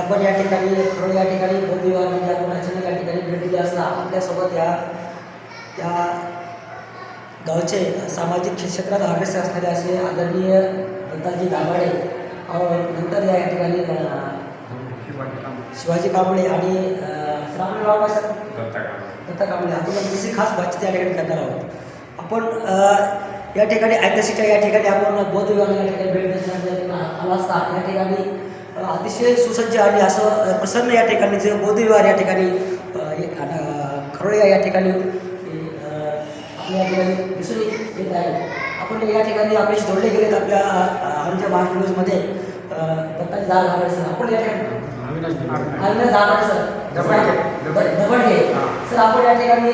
आपण या ठिकाणी खरं या ठिकाणी बौद्धविहार म्हणजे आपण अचानक या ठिकाणी भेट दिली असता आपल्यासोबत या गावचे सामाजिक क्षेत्रात अग्रेसर असणारे असे आदरणीय दत्ताजी दाभाडे नंतर या ठिकाणी शिवाजी कांबळे आणि श्रावण राव काय सर दत्ता कांबळे आपण त्यांची खास बातचीत या ठिकाणी करणार आहोत. आपण या ठिकाणी ऐतिहासिक या ठिकाणी आपण बौद्ध विहाराला या ठिकाणी भेट देण्यासाठी आला असता या ठिकाणी अतिशय सुसज्ज आणि असं प्रसन्न या ठिकाणी जे बौद्ध विहार या ठिकाणी खरोळे या ठिकाणी आपल्या या ठिकाणी दिसून येत आहे. आपण या ठिकाणी आपल्याशी जोडले गेलेत आपल्या आमच्या महाराष्ट्र न्यूजमध्ये दत्ताजी दाभाडे सर. आपण या ठिकाणी अविनाश दाभाडे सर दबडगे सर. आपण या ठिकाणी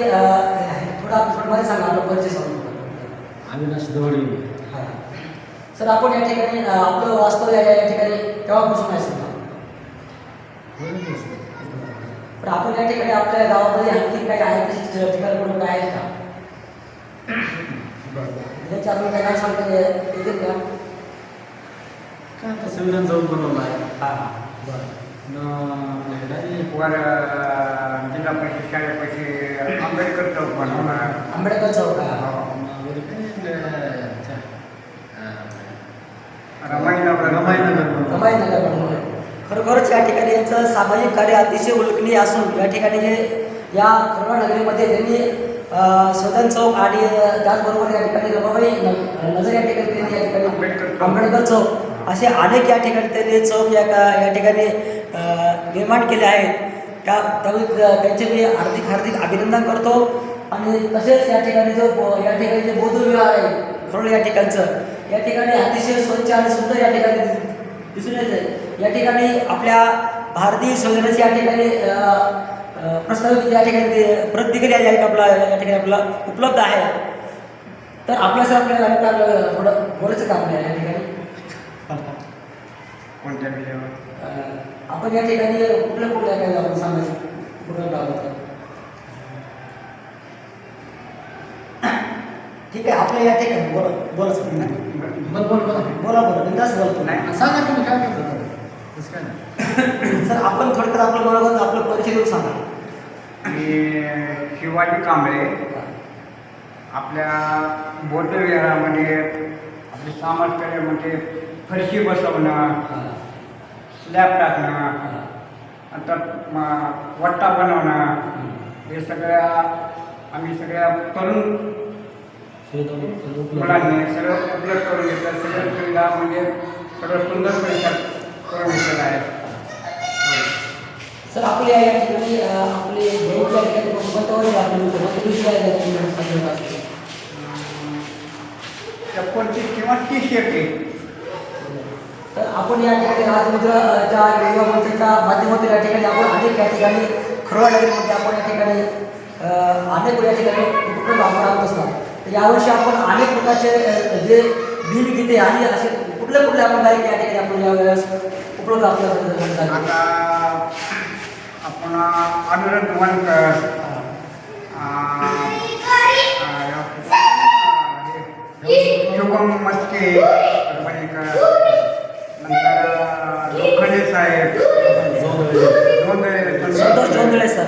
थोडं सांगा आपलं परिचय सांगू. अविनाश दबडगे हां सर. आपण या ठिकाणी आपलं वास्तव या ठिकाणी केव्हापासून आहे सर? पण आपण या ठिकाणी आपल्या गावामध्ये आणखी काही आहे ठिकाण कुठं काय आहेत का त्याची आपण काय नाव सांगता येतील का? काय आता संविधान जाऊन बनवलं आहे. हां बरं. वर जिल्हा परिषद शाळेपाशी आंबेडकर चौक बनवला. आंबेडकर चौक रमाईनगर बनवलं. खरोखरच या ठिकाणी यांचं सामाजिक कार्य अतिशय उल्लेखनीय असून या ठिकाणी जे या करोना नगरीमध्ये त्यांनी सदन चौक आणि त्याचबरोबर या ठिकाणी रमाबाई नगर या ठिकाणी त्यांनी या ठिकाणी आंबेडकर चौक असे अनेक या ठिकाणी त्यांनी चौक या ठिकाणी निर्माण केले आहेत. त्यांचे मी हार्दिक अभिनंदन करतो. आणि तसेच या ठिकाणी जो या ठिकाणी जे बौद्ध विहार आहे खरोळे या ठिकाणचं या ठिकाणी अतिशय स्वच्छ आणि सुंदर या ठिकाणी दिसून येत आहे. या ठिकाणी आपल्या भारतीय संविधानाची या ठिकाणी प्रस्तावित या ठिकाणी प्रतिक्रिया या ठिकाणी आपला उपलब्ध आहे. तर आपल्याला थोडं बोलायचं का आपल्याला या ठिकाणी कोणत्या विषयावर आपण या ठिकाणी कुठल्या काय आपण सांगायचं कुठलं गाव ठीक आहे. आपल्या या ठिकाणी बोला बिंदास बोलतो नाही सांगा तुम्ही काय करता तसं काय नाही. सर. आपण थोडक्यात आपलं परिचय देऊन सांगा. मी शिवाजी कांबळे. आपल्या बौद्ध विहारामध्ये आपले समाजकार्यामध्ये फरशी बसवणं, स्लॅब टाकणं, नंतर वट्टा बनवणं हे आम्ही सगळ्या तरुण मुलांनी सगळं उपलब्ध करून घेतलं. सगळ्या सुविधा म्हणजे सगळं सुंदर परिसर करून घेतलेलं आहे. सर. आपल्या या ठिकाणी आपले एकोणतीस किंवा 30 एप्रिल. तर आपण या ठिकाणी राजमुद्राच्या युवा मंचाच्या माध्यमातून या ठिकाणी आपण अनेक या ठिकाणी खरोळा नगरीमध्ये आपण या ठिकाणी अनेक या ठिकाणी उपक्रम राबवत असतात. तर यावर्षी आपण अनेक प्रकारचे जे भीमगीते आणि असे कुठले आपण गायक या ठिकाणी आपण यावेळेस उपलब्ध आपल्याला आता आपण अनुराग वनकर, शुभम मस्के, नंतर लोखंडे साहेब, संतोष जोंधळे सर.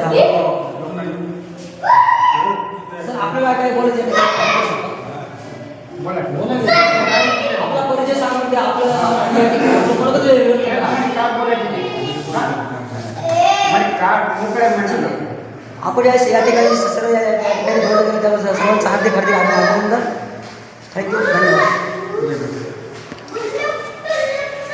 सर आपल्याला काय बोलायचं बोला आपला परिचय सांगून द्या. आपण या ठिकाणी सर्व या ठिकाणी सर्वांचं हार्दिक अभिनंदन. थँक्यू. धन्यवाद.